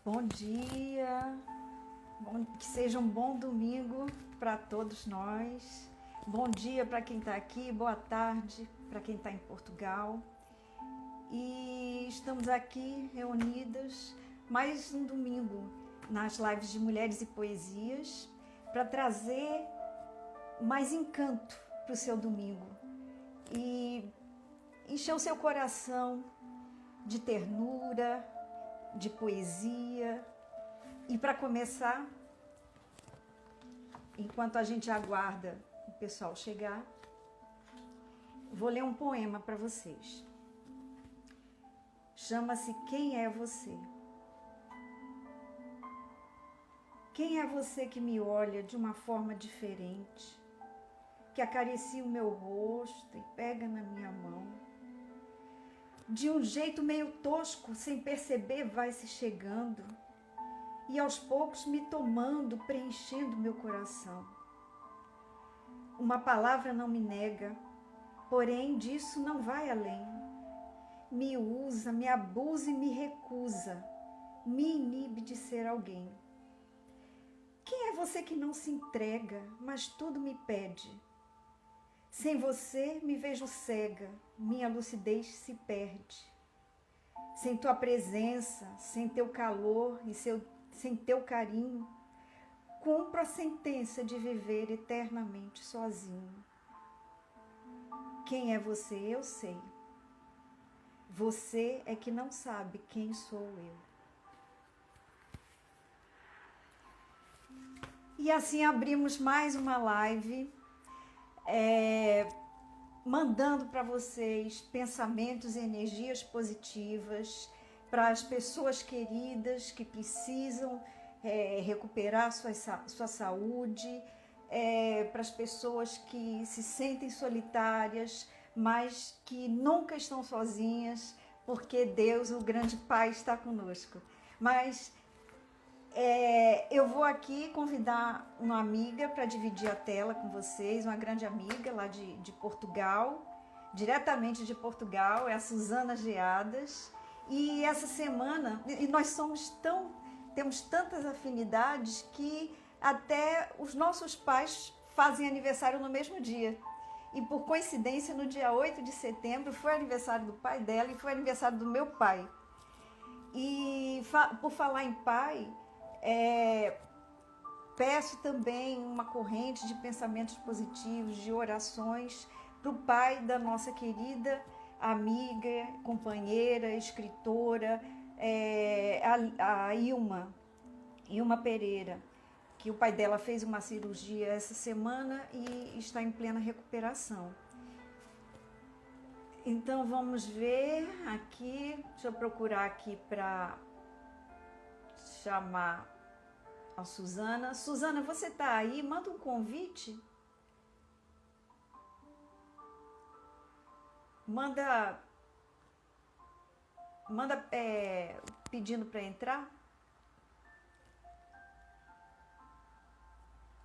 Bom dia, que seja um bom domingo para todos nós. Bom dia para quem está aqui, boa tarde para quem está em Portugal. E estamos aqui reunidas mais um domingo nas lives de Mulheres e Poesias para trazer mais encanto para o seu domingo e encher o seu coração de ternura, de poesia. E para começar, enquanto a gente aguarda o pessoal chegar, vou ler um poema para vocês. Chama-se Quem é Você? Quem é você que me olha de uma forma diferente, que acaricia o meu rosto e pega na minha mão? De um jeito meio tosco, sem perceber, vai se chegando e aos poucos me tomando, preenchendo meu coração. Uma palavra não me nega, porém disso não vai além. Me usa, me abusa e me recusa, me inibe de ser alguém. Quem é você que não se entrega, mas tudo me pede? Sem você me vejo cega, minha lucidez se perde. Sem tua presença, sem teu calor e sem teu carinho, cumpro a sentença de viver eternamente sozinho. Quem é você, eu sei. Você é que não sabe quem sou eu. E assim abrimos mais uma live, mandando para vocês pensamentos e energias positivas para as pessoas queridas que precisam recuperar sua saúde, para as pessoas que se sentem solitárias, mas que nunca estão sozinhas, porque Deus, o grande Pai, está conosco. Mas eu vou aqui convidar uma amiga para dividir a tela com vocês, uma grande amiga lá de Portugal, diretamente de Portugal, é a Susana Geadas. E essa semana, e nós temos tantas afinidades que até os nossos pais fazem aniversário no mesmo dia. E por coincidência, no dia 8 de setembro, foi aniversário do pai dela e foi aniversário do meu pai. E por falar em pai, peço também uma corrente de pensamentos positivos, de orações para o pai da nossa querida amiga, companheira, escritora, a Ilma Pereira, que o pai dela fez uma cirurgia essa semana e está em plena recuperação. Então vamos ver aqui, deixa eu procurar aqui para chamar a Susana. Susana, você está aí? Manda um convite. Manda pedindo para entrar.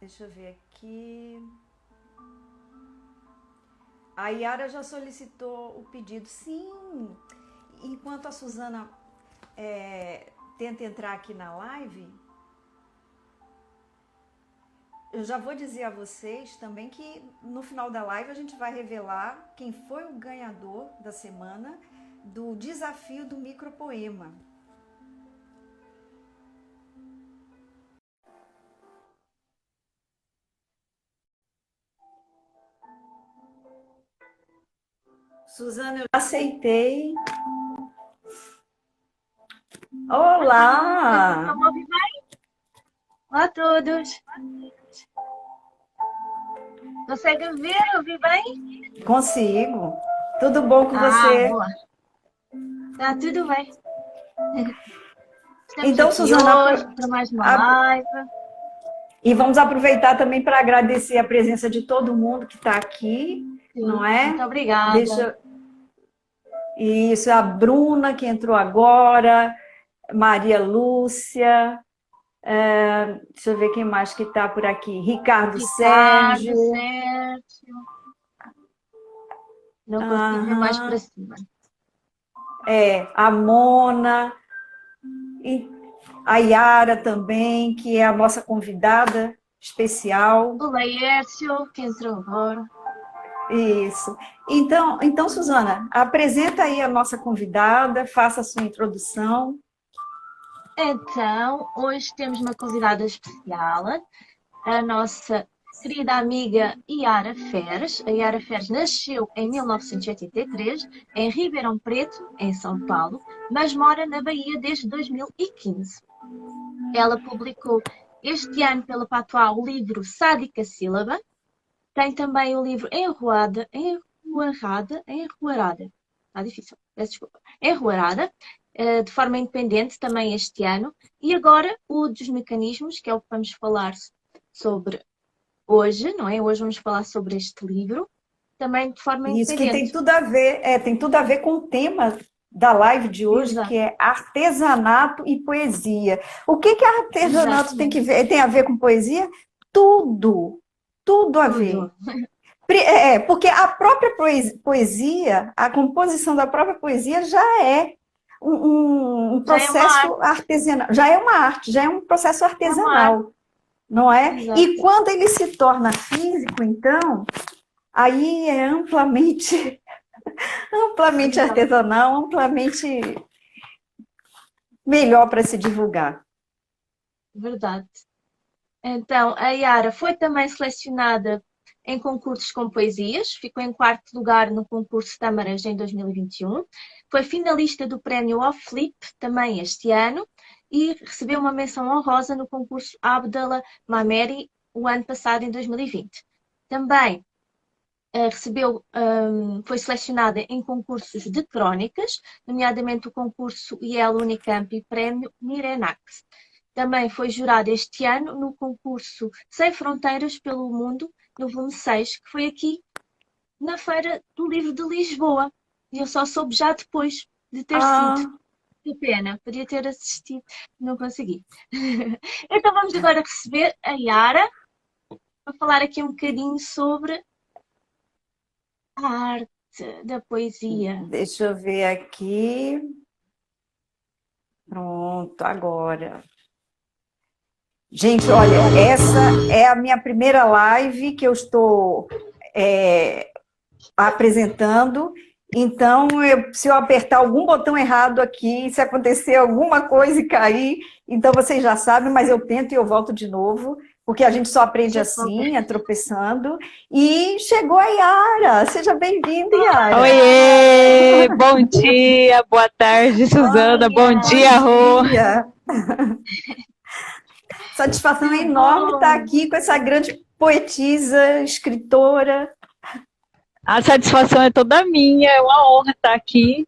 Deixa eu ver aqui. A Yara já solicitou o pedido. Sim, enquanto a Susana tenta entrar aqui na live, eu já vou dizer a vocês também que no final da live a gente vai revelar quem foi o ganhador da semana do desafio do micropoema. Susana, eu aceitei. Olá! Estão a ouvir bem? Olá a todos. Conseguem ver, ouvir bem? Consigo. Tudo bom com você? Boa. Está tudo bem. Estamos Então, aqui Susana, hoje para mais uma live. E vamos aproveitar também para agradecer a presença de todo mundo que está aqui, Sim, não é? muito obrigada. Isso, a Bruna, que entrou agora, Maria Lúcia, deixa eu ver quem mais que está por aqui, Ricardo Sérgio. Não consigo ver mais para cima. A Mona. A Yara também, que é a nossa convidada especial. O Laércio, que entrou agora. Isso. Então, Suzana, apresenta aí a nossa convidada, faça a sua introdução. Então, hoje temos uma convidada especial, a nossa querida amiga Yara Feres. A Yara Feres nasceu em 1983, em Ribeirão Preto, em São Paulo, mas mora na Bahia desde 2015. Ela publicou este ano pela Patois o livro Sádica Sílaba. Tem também o livro Enruarada, está difícil, peço desculpa, Enruarada, de forma independente também este ano. E agora o dos mecanismos, que é o que vamos falar sobre hoje, não é? Hoje vamos falar sobre este livro, também de forma Isso que independente. tem tudo a ver com o tema da live de hoje, Exato. que é artesanato e poesia. O que artesanato tem a ver com poesia? Tudo a ver. Tudo. Porque a própria poesia, a composição da própria poesia já é um processo artesanal, já é uma arte, já é um processo artesanal, não é? Exato. E quando ele se torna físico, então, aí é amplamente artesanal, amplamente melhor para se divulgar. Verdade. Então, a Yara foi também selecionada em concursos com poesias, ficou em 4º lugar no concurso Tâmaras em 2021, foi finalista do prémio Off Flip também este ano e recebeu uma menção honrosa no concurso Abdallah Mameri o ano passado, em 2020. Também foi selecionada em concursos de crónicas, nomeadamente o concurso IEL Unicamp e prémio Mirenax. Também foi jurada este ano no concurso Sem Fronteiras pelo Mundo, no volume 6, que foi aqui na Feira do Livro de Lisboa. E eu só soube já depois de ter sido. Que pena, podia ter assistido, não consegui. Então vamos agora receber a Yara para falar aqui um bocadinho sobre a arte da poesia. Deixa eu ver aqui. Pronto, agora. Gente, olha, essa é a minha primeira live que eu estou apresentando. Então, se eu apertar algum botão errado aqui, se acontecer alguma coisa e cair, então vocês já sabem, mas eu tento e eu volto de novo, porque a gente só aprende assim, tropeçando. E chegou a Yara. Seja bem-vinda, Yara. Oiê! Bom dia, boa tarde, Suzana. Bom dia, Rô. Satisfação enorme estar aqui com essa grande poetisa, escritora. A satisfação é toda minha, é uma honra estar aqui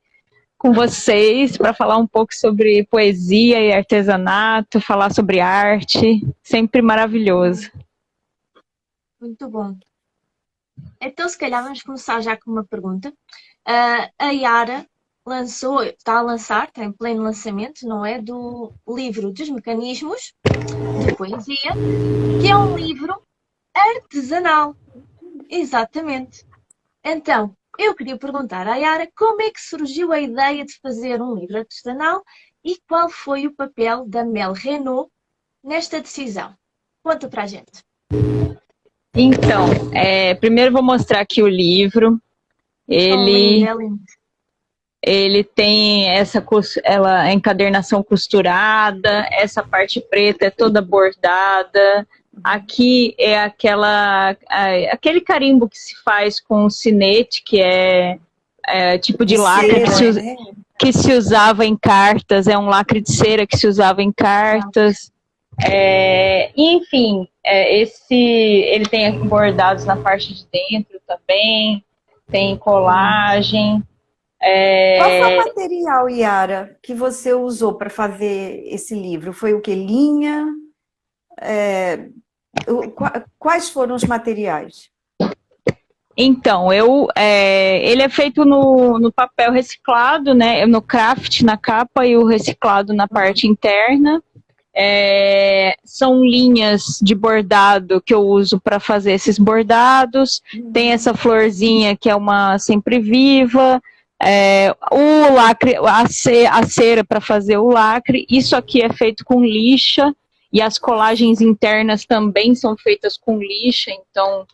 com vocês para falar um pouco sobre poesia e artesanato, falar sobre arte, sempre maravilhoso. Muito bom. Então, se calhar, vamos começar já com uma pergunta. A Yara está em pleno lançamento, não é? Do livro dos mecanismos de poesia, que é um livro artesanal. Exatamente. Então, eu queria perguntar à Yara como é que surgiu a ideia de fazer um livro artesanal e qual foi o papel da Mel Renault nesta decisão. Conta para a gente. Então, primeiro vou mostrar aqui o livro. Ele tem ela encadernação costurada, essa parte preta é toda bordada. Aqui é aquele carimbo que se faz com sinete, que é tipo de lacre que se usava em cartas, é um lacre de cera que se usava em cartas. Enfim, ele tem bordados na parte de dentro também, tem colagem. Qual foi o material, Yara, que você usou para fazer esse livro? Foi o que? Linha? Quais foram os materiais? Então, ele é feito no papel reciclado, né? No craft na capa e o reciclado na parte interna. São linhas de bordado que eu uso para fazer esses bordados. Tem essa florzinha que é uma sempre viva. O lacre, a cera para fazer o lacre, isso aqui é feito com lixa, e as colagens internas também são feitas com lixa, então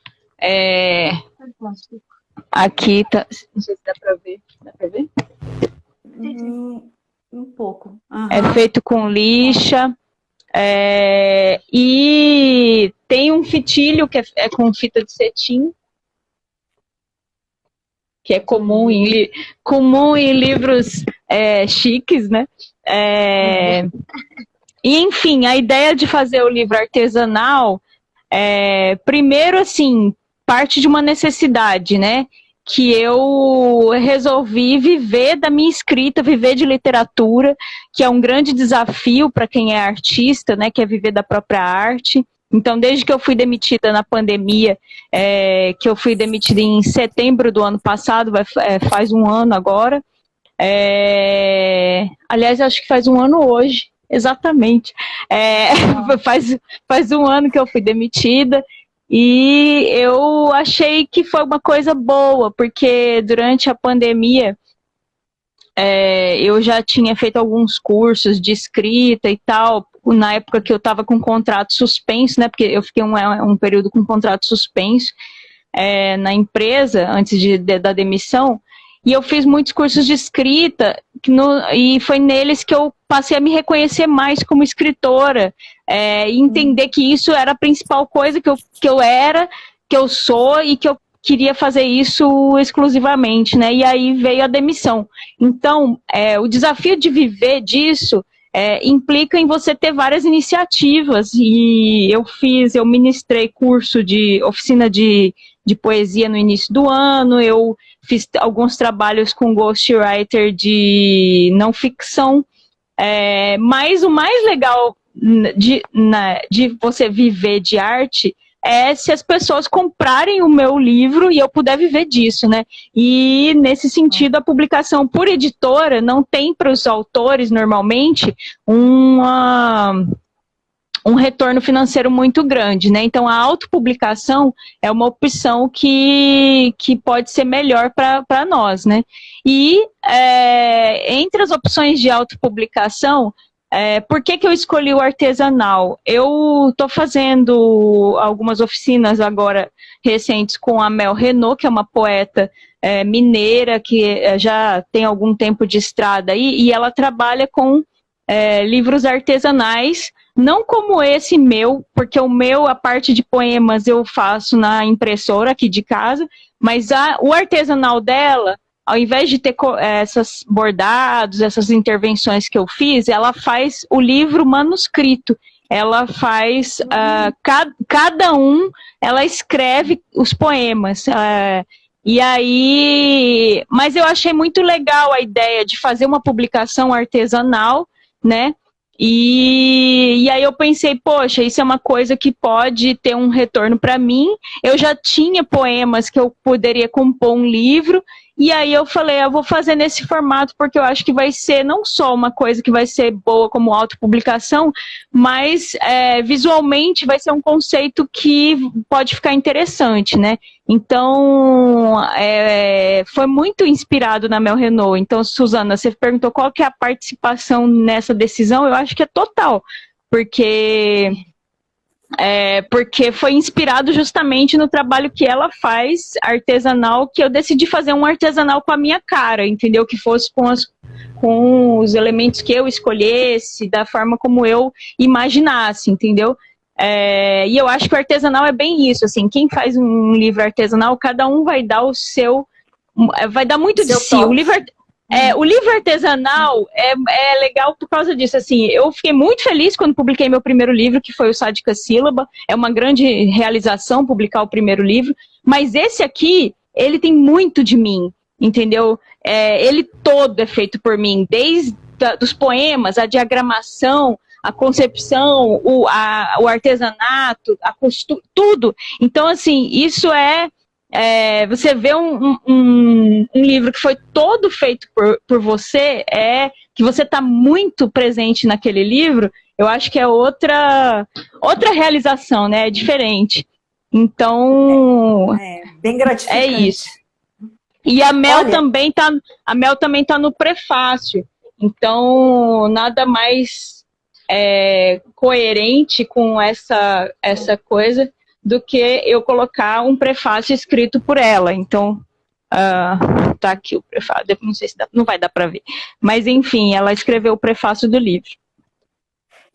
aqui tá, não sei se dá para ver, dá para ver? Um pouco. Uhum. É feito com lixa, e tem um fitilho que é com fita de cetim, que é comum em livros chiques, né? E, enfim, a ideia de fazer o livro artesanal, primeiro, assim, parte de uma necessidade, né? Que eu resolvi viver da minha escrita, viver de literatura, que é um grande desafio para quem é artista, né? Que é viver da própria arte. Então, desde que eu fui demitida na pandemia, que eu fui demitida em setembro do ano passado, faz um ano agora. Aliás, acho que faz um ano hoje, exatamente. Faz um ano que eu fui demitida e eu achei que foi uma coisa boa, porque durante a pandemia eu já tinha feito alguns cursos de escrita e tal, na época que eu estava com contrato suspenso, né? Porque eu fiquei um período com contrato suspenso na empresa, antes da demissão, e eu fiz muitos cursos de escrita, e foi neles que eu passei a me reconhecer mais como escritora, e entender que isso era a principal coisa que eu sou, e que eu queria fazer isso exclusivamente, né? E aí veio a demissão. Então, o desafio de viver disso implica em você ter várias iniciativas, e eu ministrei curso de oficina de poesia no início do ano, eu fiz alguns trabalhos com ghostwriter de não ficção, mas o mais legal de você viver de arte se as pessoas comprarem o meu livro e eu puder viver disso, né? E, nesse sentido, a publicação por editora não tem para os autores, normalmente, um retorno financeiro muito grande, né? Então, a autopublicação é uma opção que pode ser melhor para nós, né? E, entre as opções de autopublicação, por que eu escolhi o artesanal? Eu estou fazendo algumas oficinas agora recentes com a Mel Renault, que é uma poeta mineira, que já tem algum tempo de estrada aí, e ela trabalha com livros artesanais, não como esse meu, porque o meu, a parte de poemas, eu faço na impressora aqui de casa, mas o artesanal dela, ao invés de ter esses bordados, essas intervenções que eu fiz, ela faz o livro manuscrito. Ela faz, cada um, ela escreve os poemas. E aí, mas eu achei muito legal a ideia de fazer uma publicação artesanal, né? E aí eu pensei, poxa, isso é uma coisa que pode ter um retorno para mim. Eu já tinha poemas que eu poderia compor um livro, e aí eu falei, eu vou fazer nesse formato, porque eu acho que vai ser não só uma coisa que vai ser boa como autopublicação, mas visualmente vai ser um conceito que pode ficar interessante, né? Então, foi muito inspirado na Mel Renault. Então, Suzana, você perguntou qual que é a participação nessa decisão, eu acho que é total, porque foi inspirado justamente no trabalho que ela faz, artesanal, que eu decidi fazer um artesanal com a minha cara, entendeu? Que fosse com os elementos que eu escolhesse, da forma como eu imaginasse, entendeu? E eu acho que o artesanal é bem isso, assim, quem faz um livro artesanal, cada um vai dar o seu, vai dar muito de si. O livro artesanal é legal por causa disso, assim, eu fiquei muito feliz quando publiquei meu primeiro livro, que foi o Sádica Sílaba, é uma grande realização publicar o primeiro livro, mas esse aqui, ele tem muito de mim, entendeu? Ele todo é feito por mim, desde dos poemas, a diagramação, a concepção, o artesanato, a costura, tudo. Então, assim, isso você vê um livro que foi todo feito por você, que você está muito presente naquele livro, eu acho que é outra realização, né? É diferente. Então, bem gratificante. É isso. E a Mel Olha, também tá no prefácio. Então, nada mais coerente com essa coisa do que eu colocar um prefácio escrito por ela. Então, tá aqui o prefácio. Não sei se não vai dar para ver. Mas, enfim, ela escreveu o prefácio do livro.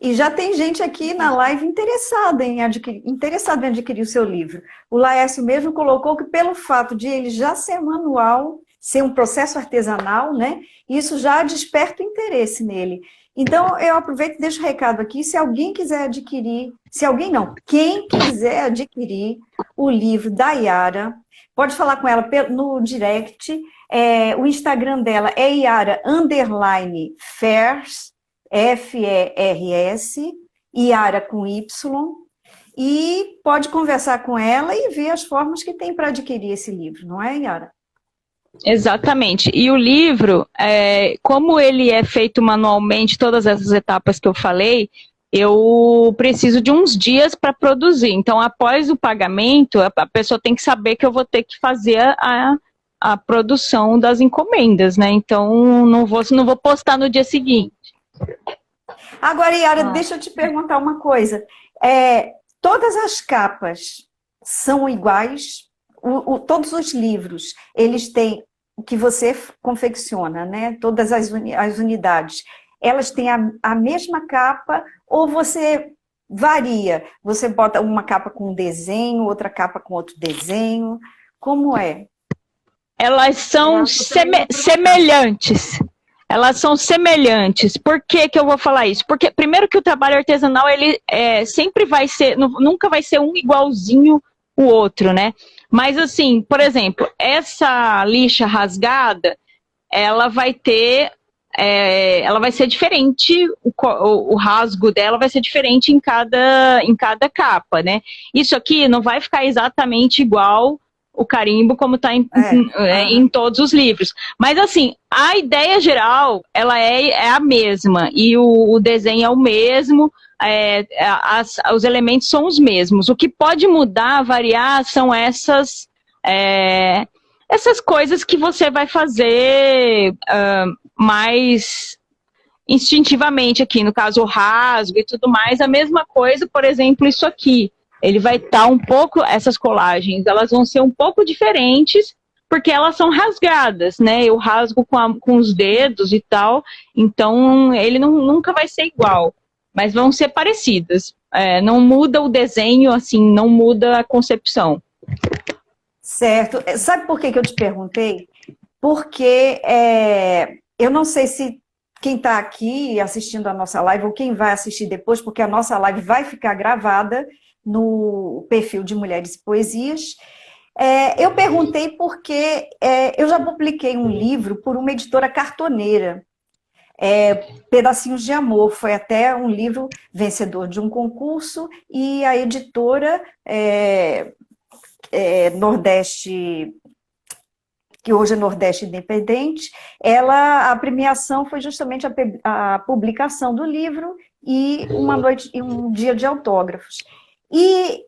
e já tem gente aqui na live interessada em adquirir o seu livro. O Laércio mesmo colocou que pelo fato de ele já ser manual, ser um processo artesanal, né? Isso já desperta o interesse nele. Então, eu aproveito e deixo o recado aqui, se alguém quiser adquirir, se alguém não, quem quiser adquirir o livro da Yara, pode falar com ela no direct, o Instagram dela é Yara_Fers, Fers, Yara com Y, e pode conversar com ela e ver as formas que tem para adquirir esse livro, não é, Yara? Exatamente. E o livro, como ele é feito manualmente, todas essas etapas que eu falei, eu preciso de uns dias para produzir. Então, após o pagamento, a pessoa tem que saber que eu vou ter que fazer a produção das encomendas, né? Então, não vou postar no dia seguinte. Agora, Yara, deixa eu te perguntar uma coisa. Todas as capas são iguais? Todos os livros, eles têm o que você confecciona, né? Todas as unidades, elas têm a mesma capa ou você varia? Você bota uma capa com um desenho, outra capa com outro desenho? Como é? Elas são semelhantes. Elas são semelhantes. Por que eu vou falar isso? Porque, primeiro, que o trabalho artesanal, ele sempre vai ser, nunca vai ser um igualzinho o outro, né? Mas, assim, por exemplo, essa lixa rasgada, ela vai ser diferente, o rasgo dela vai ser diferente em cada capa, né? Isso aqui não vai ficar exatamente igual o carimbo como está em todos os livros. Mas, assim, a ideia geral, ela é a mesma, e o desenho é o mesmo, os elementos são os mesmos. O que pode mudar, variar, são essas coisas que você vai fazer mais instintivamente aqui, no caso o rasgo e tudo mais. A mesma coisa, por exemplo, isso aqui. Ele vai estar um pouco, essas colagens, elas vão ser um pouco diferentes, porque elas são rasgadas, né? Eu rasgo com os dedos e tal, então ele nunca vai ser igual, mas vão ser parecidas. Não muda o desenho, assim, não muda a concepção. Certo. Sabe por que eu te perguntei? Porque eu não sei se quem está aqui assistindo a nossa live ou quem vai assistir depois, porque a nossa live vai ficar gravada no perfil de Mulheres e Poesias. Eu perguntei porque eu já publiquei um livro por uma editora cartoneira, Pedacinhos de Amor, foi até um livro vencedor de um concurso, e a editora Nordeste, que hoje é Nordeste Independente, a premiação foi justamente a publicação do livro e uma noite e um dia de autógrafos. E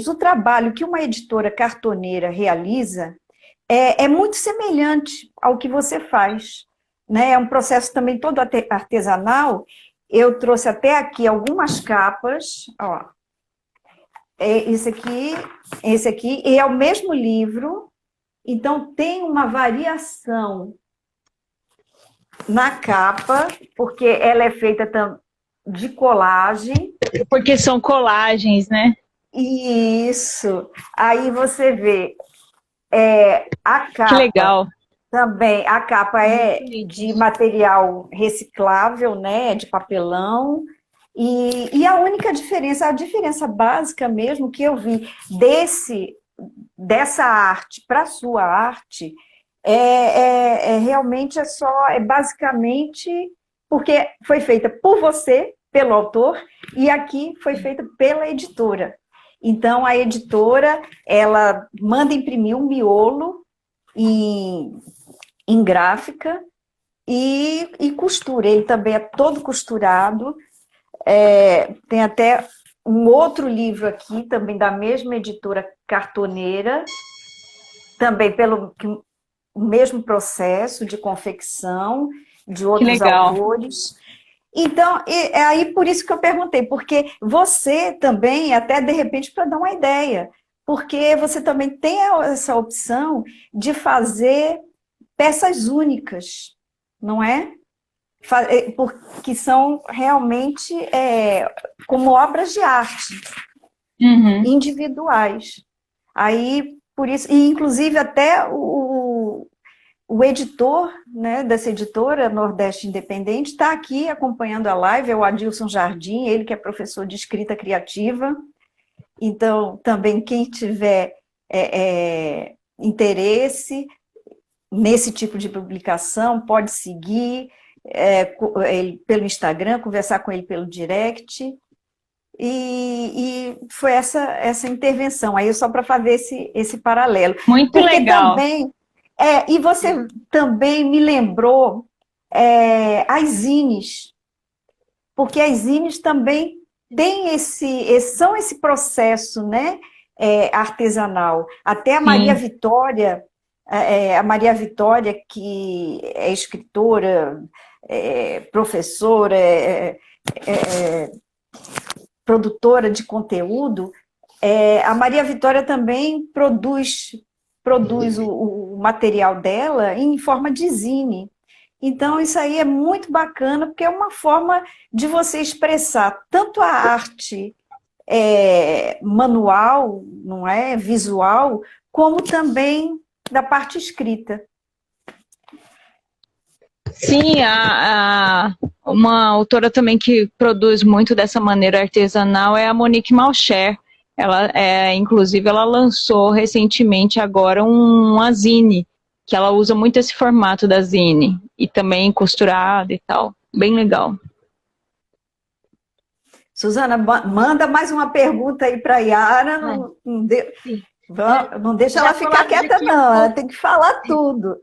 o trabalho que uma editora cartoneira realiza é muito semelhante ao que você faz, né? É um processo também todo artesanal. Eu trouxe até aqui algumas capas, ó. Esse aqui, e é o mesmo livro, então tem uma variação na capa, porque ela é feita de colagem. Porque são colagens, né? Isso. Aí você vê a capa. Que legal. Também, a capa é de material reciclável, né? De papelão. E a única diferença, a diferença básica mesmo que eu vi dessa arte para a sua arte, realmente basicamente porque foi feita por você, pelo autor, e aqui foi feita pela editora. Então, a editora, ela manda imprimir um miolo em gráfica e costura. Ele também é todo costurado. Tem até um outro livro aqui, também da mesma editora cartoneira, também o mesmo processo de confecção de Que outros legal. autores. Então, é aí por isso que eu perguntei, porque você também, até de repente, para dar uma ideia, porque você também tem essa opção de fazer peças únicas, não é? Porque são realmente como obras de arte, Uhum. individuais. Aí, por isso, e inclusive até o editor, né, dessa editora, Nordeste Independente, está aqui acompanhando a live, é o Adilson Jardim, ele que é professor de escrita criativa. Então, também quem tiver interesse nesse tipo de publicação, pode seguir ele pelo Instagram, conversar com ele pelo direct. E foi essa intervenção, aí só para fazer esse paralelo. Muito Porque legal. também, e você também me lembrou as zines, porque as zines também têm são esse processo, né, artesanal. Até Sim. A Maria Vitória, que é escritora, professora, produtora de conteúdo, a Maria Vitória também produz o material dela em forma de zine. Então, isso aí é muito bacana, porque é uma forma de você expressar tanto a arte manual, não é, visual, como também da parte escrita. Sim, uma autora também que produz muito dessa maneira artesanal é a Monique Malcher. Inclusive, ela lançou recentemente agora uma zine, que ela usa muito esse formato da zine, e também costurada e tal. Bem legal. Suzana, manda mais uma pergunta aí para a Yara, Sim. não deixa Já ela ficar falámos quieta, aqui um não, ela pouco, tem que falar tudo.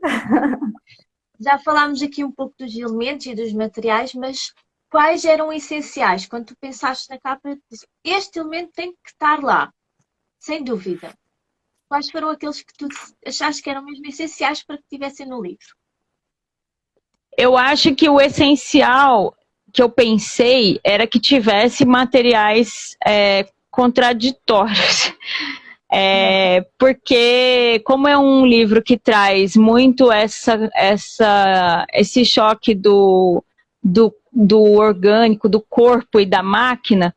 já falámos aqui um pouco dos elementos e dos materiais, mas quais eram essenciais? Quando tu pensaste na capa, este elemento tem que estar lá, sem dúvida. Quais foram aqueles que tu achaste que eram mesmo essenciais para que estivessem no livro? Eu acho que o essencial que eu pensei era que tivesse materiais contraditórios. Porque como é um livro que traz muito esse choque do orgânico, do corpo e da máquina,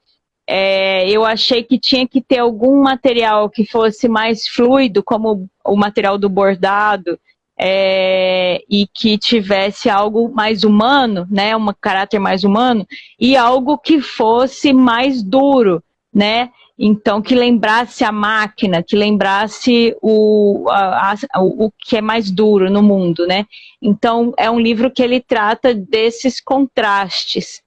eu achei que tinha que ter algum material que fosse mais fluido, como o material do bordado, e que tivesse algo mais humano, né, um caráter mais humano, e algo que fosse mais duro, né? Então, que lembrasse a máquina, que lembrasse o que é mais duro no mundo, né? Então, é um livro que ele trata desses contrastes.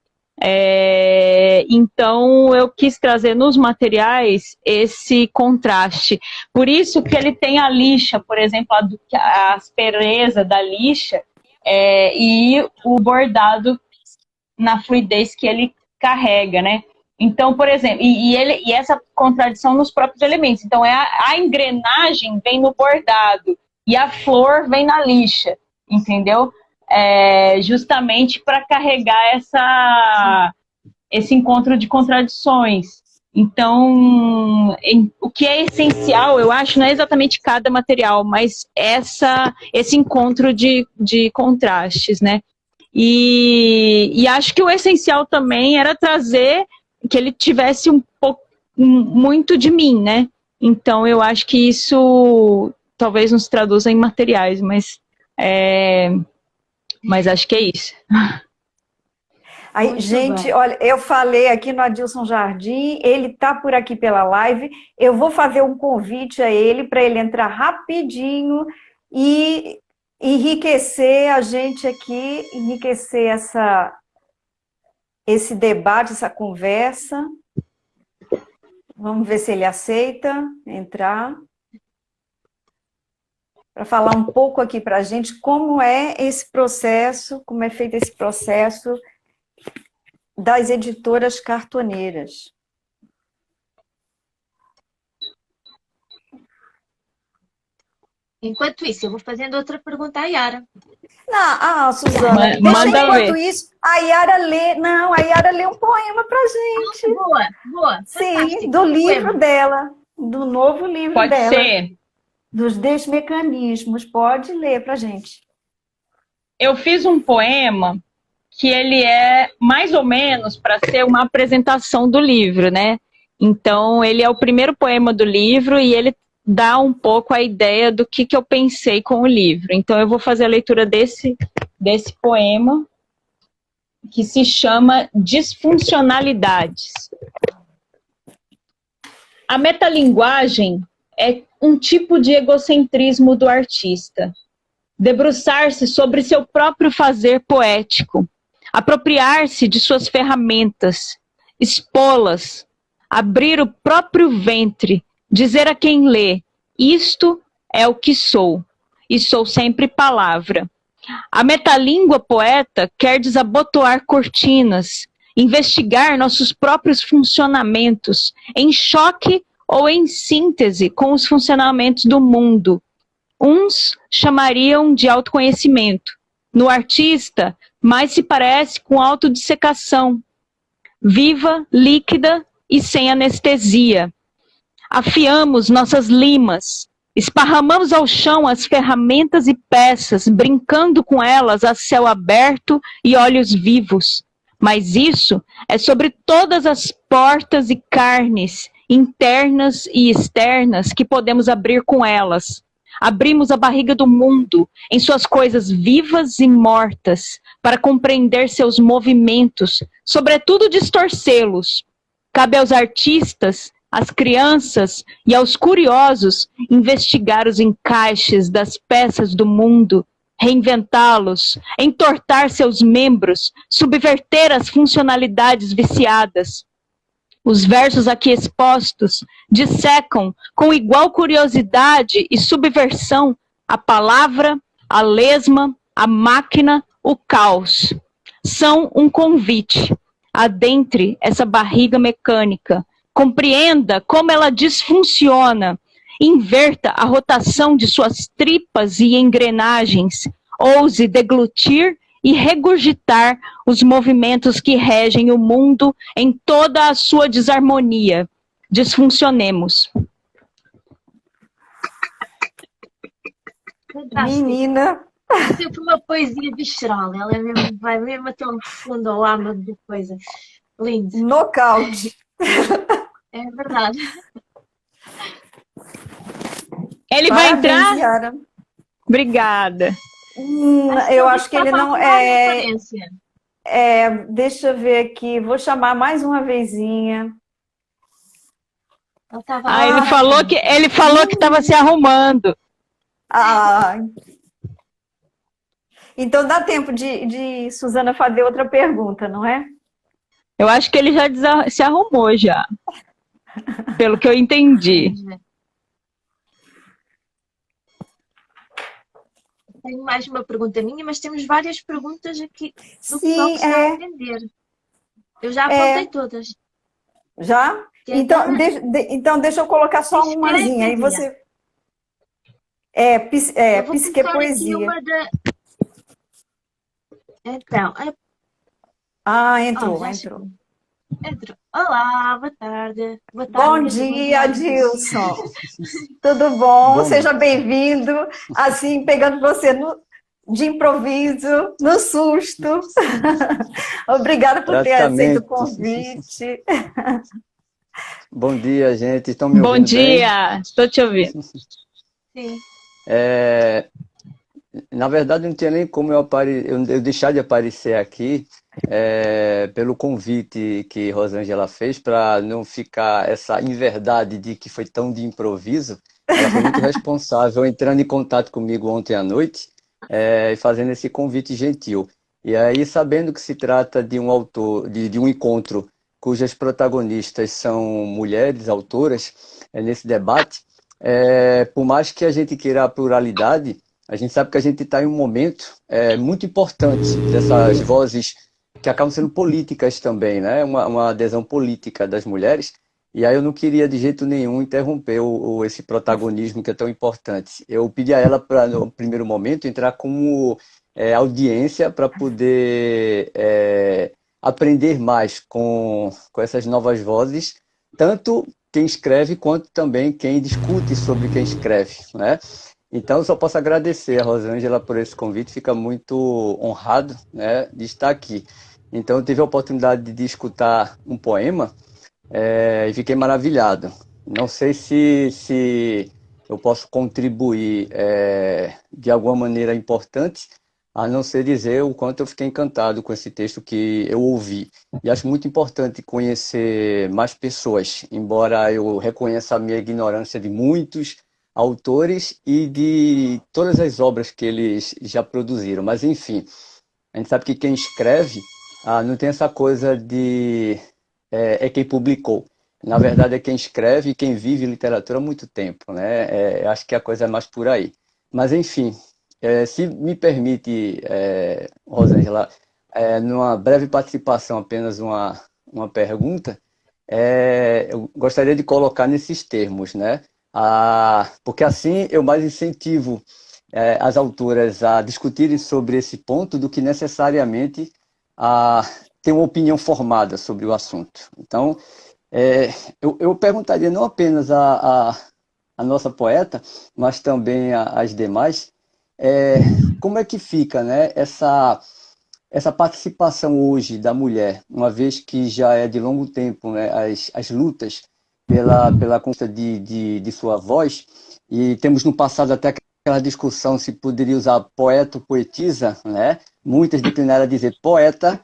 Então, eu quis trazer nos materiais esse contraste. Por isso que ele tem a lixa, por exemplo, a aspereza da lixa, e o bordado na fluidez que ele carrega, né? Então, por exemplo, e essa contradição nos próprios elementos. Então, a engrenagem vem no bordado e a flor vem na lixa, entendeu? Justamente para carregar esse encontro de contradições. Então, o que é essencial, eu acho, não é exatamente cada material, mas esse encontro de contrastes, né? E acho que o essencial também era trazer que ele tivesse um pouco, muito de mim, né? Então eu acho que isso talvez nos traduza em materiais, mas acho que é isso. Aí, Muito gente, bem. olha, eu falei aqui no Adilson Jardim, ele está por aqui pela live, eu vou fazer um convite a ele para ele entrar rapidinho e enriquecer a gente aqui, enriquecer esse debate, essa conversa. Vamos ver se ele aceita entrar, para falar um pouco aqui para a gente como é esse processo, como é feito esse processo das editoras cartoneiras. Enquanto isso, eu vou fazendo outra pergunta à Yara. Não, Suzana, deixa Manda enquanto ver. isso, a Yara lê. Não, a Yara lê um poema pra gente. Boa, boa, Sim, fantástico. do livro Poema. dela, do novo livro Pode dela, ser. dos desmecanismos. Pode ler pra gente. Eu fiz um poema que ele é mais ou menos para ser uma apresentação do livro, né? Então, ele é o primeiro poema do livro e ele dá um pouco a ideia do que eu pensei com o livro. Então, eu vou fazer a leitura desse poema, que se chama Disfuncionalidades. A metalinguagem é um tipo de egocentrismo do artista. Debruçar-se sobre seu próprio fazer poético, apropriar-se de suas ferramentas, expô-las, abrir o próprio ventre, dizer a quem lê, isto é o que sou, e sou sempre palavra. A metalíngua poeta quer desabotoar cortinas, investigar nossos próprios funcionamentos, em choque ou em síntese com os funcionamentos do mundo. Uns chamariam de autoconhecimento. No artista, mais se parece com autodissecação, viva, líquida e sem anestesia. Afiamos nossas limas, esparramamos ao chão as ferramentas e peças, brincando com elas a céu aberto e olhos vivos. Mas isso é sobre todas as portas e carnes, internas e externas, que podemos abrir com elas. Abrimos a barriga do mundo em suas coisas vivas e mortas, para compreender seus movimentos, sobretudo distorcê-los. Cabe aos artistas, às crianças e aos curiosos investigar os encaixes das peças do mundo, reinventá-los, entortar seus membros, subverter as funcionalidades viciadas. Os versos aqui expostos dissecam com igual curiosidade e subversão a palavra, a lesma, a máquina, o caos. São um convite. Adentre essa barriga mecânica. Compreenda como ela disfunciona. Inverta a rotação de suas tripas e engrenagens. Ouse deglutir e regurgitar os movimentos que regem o mundo em toda a sua desarmonia. Disfuncionemos. Fantástico. Menina, É sempre uma poesia visceral. Ela é mesmo, vai mesmo até um fundo ao âmago da coisa. Lindo. nocaute. É verdade. Ele vai Parabéns, entrar? Yara. Obrigada. Eu acho que ele não é. Referência. Deixa eu ver aqui. Vou chamar mais uma vezinha. Ela estava Ah, ele falou que estava se arrumando. Ah, então dá tempo de Suzana fazer outra pergunta, não é? Eu acho que ele já se arrumou já. Pelo que eu entendi. Tenho mais uma pergunta minha, mas temos várias perguntas aqui do Sim, pessoal que está a atender. Eu já apontei todas. Já? Que Então, é então deixa eu colocar só Psique umazinha. Aí poesia. você. Eu vou Psique colocar aqui poesia. uma da... Então, Entrou, já entrou. entrou. Olá, boa tarde. Boa Bom tarde, dia, bom dia. Adilson. Tudo bom? Bom. Seja bem-vindo. Assim, pegando você de improviso, no susto. Obrigada por ter aceito o convite. Bom dia, gente. Estão me Bom ouvindo bem? dia, estou te ouvindo. Sim. Na verdade, não tinha nem como eu deixar de aparecer aqui pelo convite que Rosângela fez, para não ficar essa inverdade de que foi tão de improviso. Ela foi muito responsável entrando em contato comigo ontem à noite e fazendo esse convite gentil. E aí, sabendo que se trata de um autor, de um encontro cujas protagonistas são mulheres autoras nesse debate, por mais que a gente queira a pluralidade, a gente sabe que a gente está em um momento muito importante dessas vozes que acabam sendo políticas também, né? Uma adesão política das mulheres. E aí eu não queria de jeito nenhum interromper esse protagonismo que é tão importante. Eu pedi a ela para, no primeiro momento, entrar como audiência para poder aprender mais com essas novas vozes, tanto quem escreve quanto também quem discute sobre quem escreve, né? Então, eu só posso agradecer a Rosângela por esse convite, fica muito honrado, né, de estar aqui. Então, eu tive a oportunidade de escutar um poema e fiquei maravilhado. Não sei se eu posso contribuir de alguma maneira importante, a não ser dizer o quanto eu fiquei encantado com esse texto que eu ouvi. E acho muito importante conhecer mais pessoas, embora eu reconheça a minha ignorância de muitos autores e de todas as obras que eles já produziram. Mas, enfim, a gente sabe que quem escreve não tem essa coisa de quem publicou. Na verdade, é quem escreve e quem vive literatura há muito tempo, né? Acho que a coisa é mais por aí. Mas, enfim, se me permite, Rosângela, numa breve participação, apenas uma pergunta, eu gostaria de colocar nesses termos, né? Porque assim eu mais incentivo as autoras a discutirem sobre esse ponto do que necessariamente a ter uma opinião formada sobre o assunto. Então, eu perguntaria não apenas a nossa poeta, mas também as demais, como é que fica, né, essa participação hoje da mulher, uma vez que já é de longo tempo, né, as lutas pela conquista de sua voz, e temos no passado até aquela discussão se poderia usar poeta ou poetisa, né? Muitas declinaram a dizer poeta,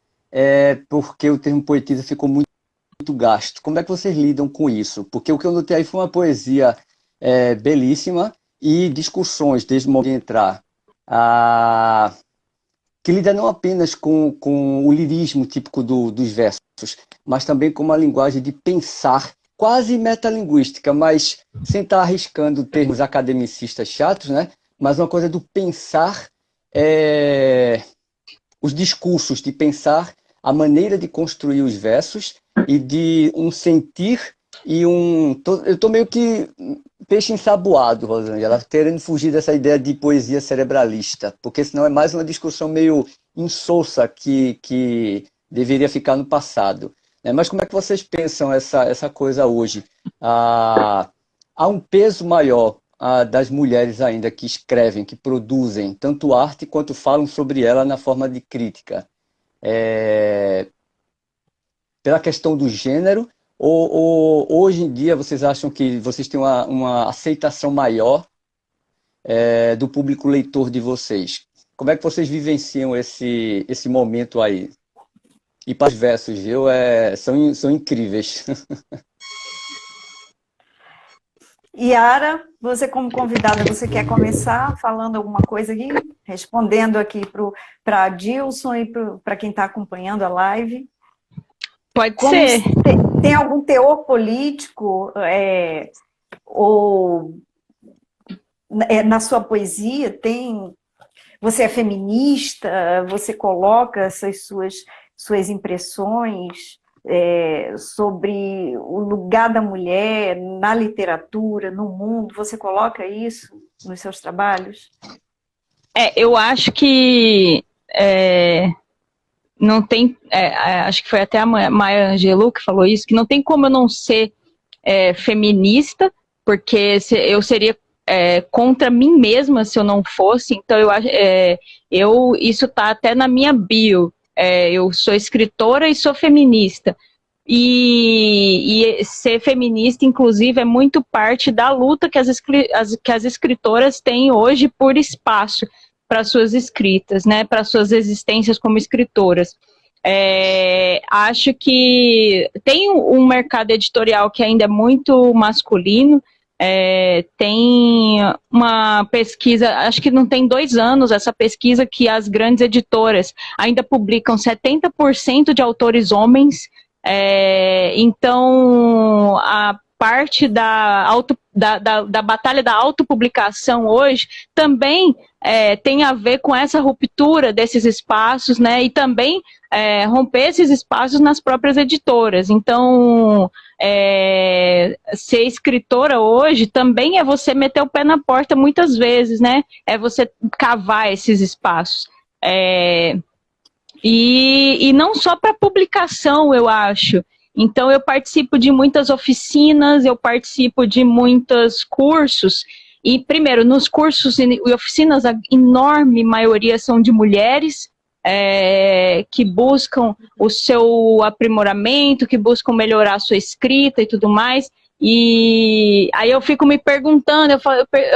porque o termo poetisa ficou muito gasto. Como é que vocês lidam com isso? Porque o que eu notei aí foi uma poesia belíssima e discussões desde o momento de entrar, que lida não apenas com o lirismo típico dos versos, mas também com uma linguagem de pensar quase metalinguística, mas sem estar arriscando termos academicistas chatos, né? Mas uma coisa do pensar, os discursos, de pensar a maneira de construir os versos e de um sentir e eu estou meio que peixe ensaboado, Rosângela, querendo fugir dessa ideia de poesia cerebralista, porque senão é mais uma discussão meio insossa que deveria ficar no passado. Mas como é que vocês pensam essa coisa hoje? Há um peso maior das mulheres ainda que escrevem, que produzem tanto arte quanto falam sobre ela na forma de crítica. Pela questão do gênero, ou hoje em dia vocês acham que vocês têm uma aceitação maior do público leitor de vocês? Como é que vocês vivenciam esse momento aí? E para os versos, viu? São incríveis. Yara, você como convidada, você quer começar falando alguma coisa aqui? Respondendo aqui para a Dilson e para quem está acompanhando a live? Pode ser. Tem algum teor político ou na sua poesia tem? Você é feminista? Você coloca essas suas impressões sobre o lugar da mulher na literatura, no mundo? Você coloca isso nos seus trabalhos? Eu acho que não tem, acho que foi até a Maya Angelou que falou isso, que não tem como eu não ser feminista, porque eu seria contra mim mesma se eu não fosse. Então isso está até na minha bio. Eu sou escritora e sou feminista. E ser feminista, inclusive, é muito parte da luta que as escritoras têm hoje por espaço para suas escritas, né, para suas existências como escritoras. Acho que tem um mercado editorial que ainda é muito masculino. Tem uma pesquisa, acho que não tem 2 anos, essa pesquisa que as grandes editoras ainda publicam 70% de autores homens. Então, a parte da batalha da autopublicação hoje também tem a ver com essa ruptura desses espaços, né? E também romper esses espaços nas próprias editoras. Então, ser escritora hoje também é você meter o pé na porta muitas vezes, né? É você cavar esses espaços. E não só para publicação, eu acho. Então, eu participo de muitas oficinas, eu participo de muitos cursos. E, primeiro, nos cursos e oficinas, a enorme maioria são de mulheres que buscam o seu aprimoramento, que buscam melhorar a sua escrita e tudo mais. E aí eu fico me perguntando,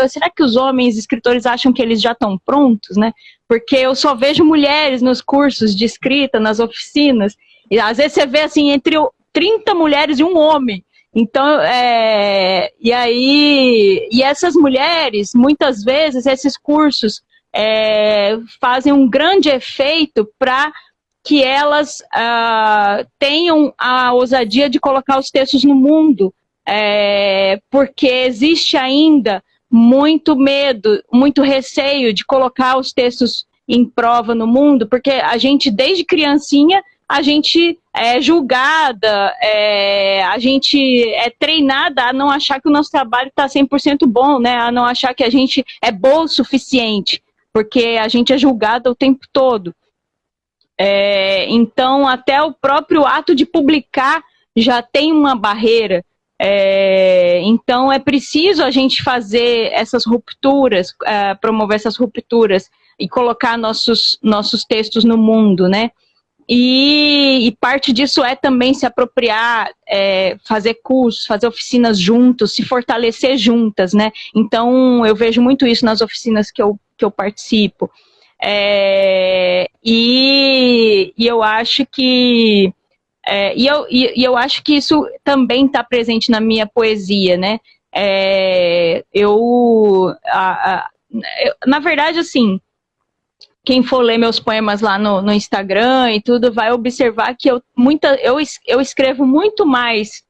será que os homens escritores acham que eles já estão prontos, né? Porque eu só vejo mulheres nos cursos de escrita, nas oficinas, e às vezes você vê assim, entre 30 mulheres e um homem. Então, e essas mulheres, muitas vezes, esses cursos fazem um grande efeito para que elas tenham a ousadia de colocar os textos no mundo, porque existe ainda muito medo, muito receio de colocar os textos em prova no mundo, porque a gente, desde criancinha, a gente é julgada, a gente é treinada a não achar que o nosso trabalho está 100% bom, né? A não achar que a gente é boa o suficiente, porque a gente é julgada o tempo todo. Então, até o próprio ato de publicar já tem uma barreira. Então, é preciso a gente fazer essas rupturas, promover essas rupturas e colocar nossos textos no mundo, né? E parte disso é também se apropriar, fazer cursos, fazer oficinas juntos, se fortalecer juntas, né? Então, eu vejo muito isso nas oficinas que eu participo. E eu acho que... eu acho que isso também está presente na minha poesia, né? Na verdade, assim, quem for ler meus poemas lá no Instagram e tudo, vai observar que eu escrevo muito mais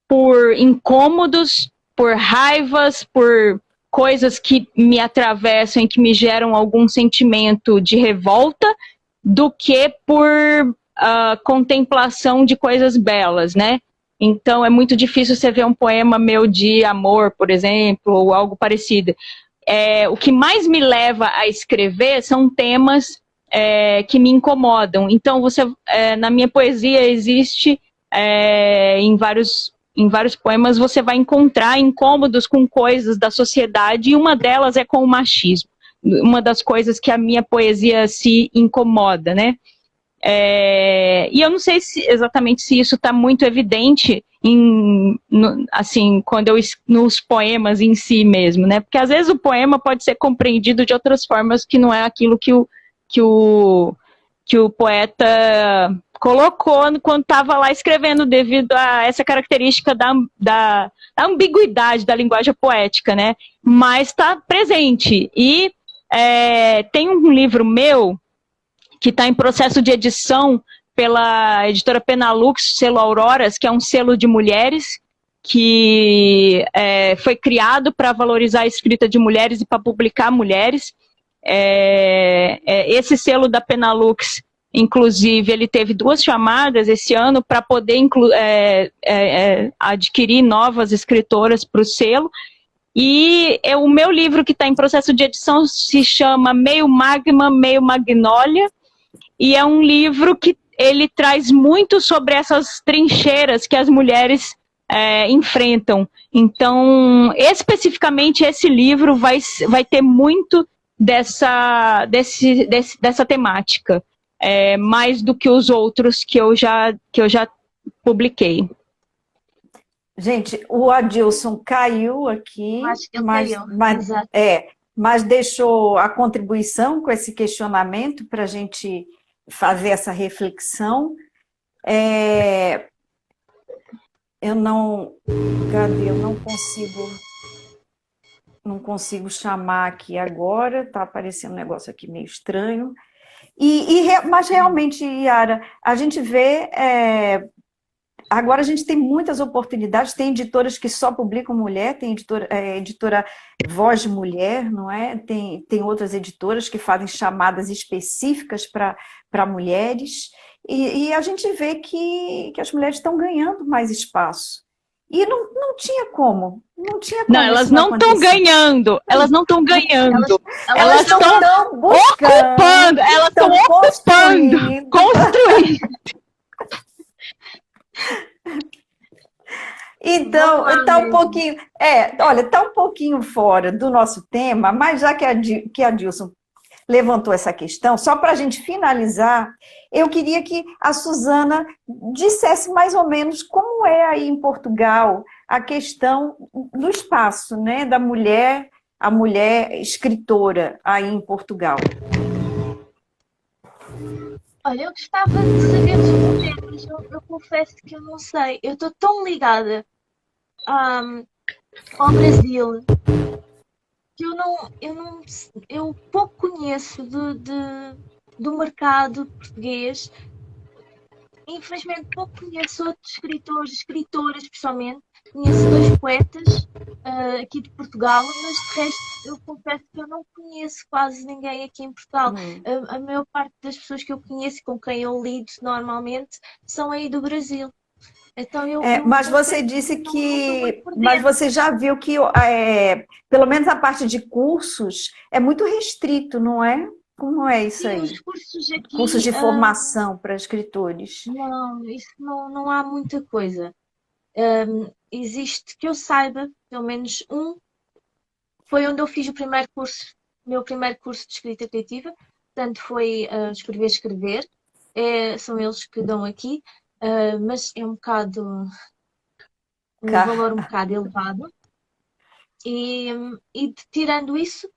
por incômodos, por raivas, por coisas que me atravessam e que me geram algum sentimento de revolta, do que por contemplação de coisas belas, né? Então é muito difícil você ver um poema meu de amor, por exemplo, ou algo parecido. O que mais me leva a escrever são temas que me incomodam. Então, na minha poesia existe, em vários poemas, você vai encontrar incômodos com coisas da sociedade, e uma delas é com o machismo. Uma das coisas que a minha poesia se incomoda, né? E eu não sei exatamente se isso está muito evidente assim, nos poemas em si mesmo, né? Porque às vezes o poema pode ser compreendido de outras formas que não é aquilo que o poeta colocou quando estava lá escrevendo, devido a essa característica da ambiguidade da linguagem poética, né? Mas está presente. E tem um livro meu que está em processo de edição pela editora Penalux, selo Auroras, que é um selo de mulheres, que foi criado para valorizar a escrita de mulheres e para publicar mulheres. Esse selo da Penalux, inclusive, ele teve 2 chamadas esse ano para poder adquirir novas escritoras para o selo. E o meu livro, que está em processo de edição, se chama Meio Magma, Meio Magnólia, e é um livro que ele traz muito sobre essas trincheiras que as mulheres enfrentam. Então, especificamente, esse livro vai ter muito dessa temática, mais do que os outros que eu já publiquei. Gente, o Adilson caiu aqui, Acho que ele mas deixou a contribuição com esse questionamento para a gente fazer essa reflexão. Eu não consigo chamar aqui agora, está aparecendo um negócio aqui meio estranho. Mas realmente, Yara, a gente vê agora a gente tem muitas oportunidades, tem editoras que só publicam mulher, tem editora Voz de Mulher, não é? Tem outras editoras que fazem chamadas específicas para mulheres, e a gente vê que as mulheres estão ganhando mais espaço. E não tinha como. Não, elas não estão ganhando. Elas não estão ganhando. Elas estão ocupando. Elas estão ocupando. Construindo. Então, está um pouquinho. Olha, está um pouquinho fora do nosso tema, mas já que a Dilson levantou essa questão, só para a gente finalizar, eu queria que a Suzana dissesse mais ou menos como é aí em Portugal a questão do espaço, né, da mulher, a mulher escritora aí em Portugal. Olha, eu gostava de saber sobre o tema, mas eu confesso que eu não sei. Eu estou tão ligada ao Brasil que eu pouco conheço do mercado português. Infelizmente pouco conheço outros escritores, escritoras especialmente. Conheço 2 poetas aqui de Portugal, mas de resto eu confesso que eu não conheço quase ninguém aqui em Portugal. A maior parte das pessoas que eu conheço e com quem eu lido normalmente são aí do Brasil. Então mas você disse que... Mas você já viu que, pelo menos a parte de cursos, é muito restrito, não é? Como é isso aí? Os cursos aqui... Cursos de formação para escritores. Não, isso não há muita coisa. Existe, que eu saiba, pelo menos foi onde eu fiz o meu primeiro curso de escrita criativa. Portanto, foi Escrever. São eles que dão aqui. Mas é um valor um bocado elevado e tirando isso,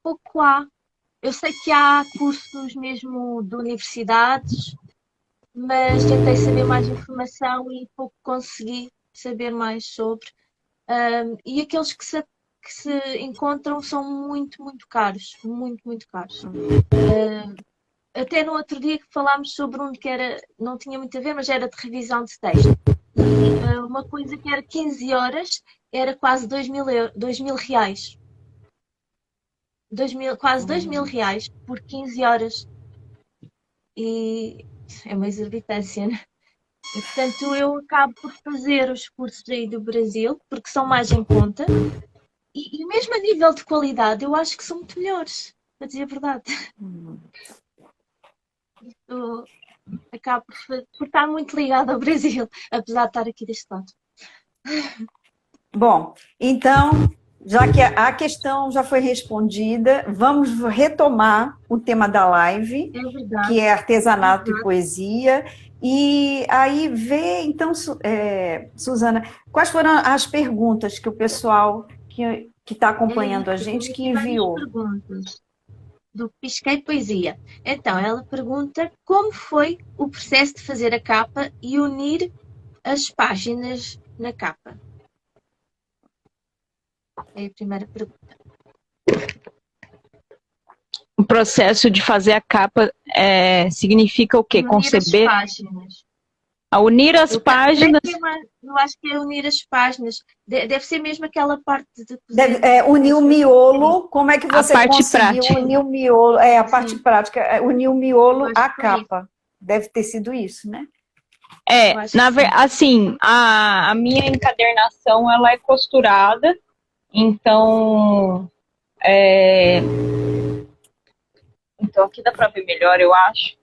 pouco há. Eu sei que há cursos mesmo de universidades, mas tentei saber mais informação e pouco consegui saber mais sobre. E aqueles que se encontram são muito, muito caros, muito, muito caros. Até no outro dia que falámos sobre um que não tinha muito a ver, mas era de revisão de texto. E uma coisa que era 15 horas era quase 2.000 reais. Quase 2.000 reais por 15 horas. E é uma exorbitância, né? E, portanto, eu acabo por fazer os cursos aí do Brasil, porque são mais em conta. E mesmo a nível de qualidade, eu acho que são muito melhores, para dizer a verdade. Eu acabo por estar muito ligada ao Brasil, apesar de estar aqui deste lado. Bom, então, já que a questão já foi respondida, vamos retomar o tema da live, que é artesanato e poesia. E aí então, Suzana, quais foram as perguntas que o pessoal que está acompanhando a gente que enviou? Perguntas do Pisquei Poesia. Então, ela pergunta como foi o processo de fazer a capa e unir as páginas na capa. É a primeira pergunta. O processo de fazer a capa significa o quê? Unir conceber? As páginas. A unir as páginas. Eu acho que é unir as páginas. Deve ser mesmo aquela parte de unir o miolo. Como é que você conseguiu prática. unir o miolo? A parte prática, unir o miolo à capa. Deve ter sido isso, né? Assim, a minha encadernação ela é costurada, então então aqui dá para ver melhor, eu acho.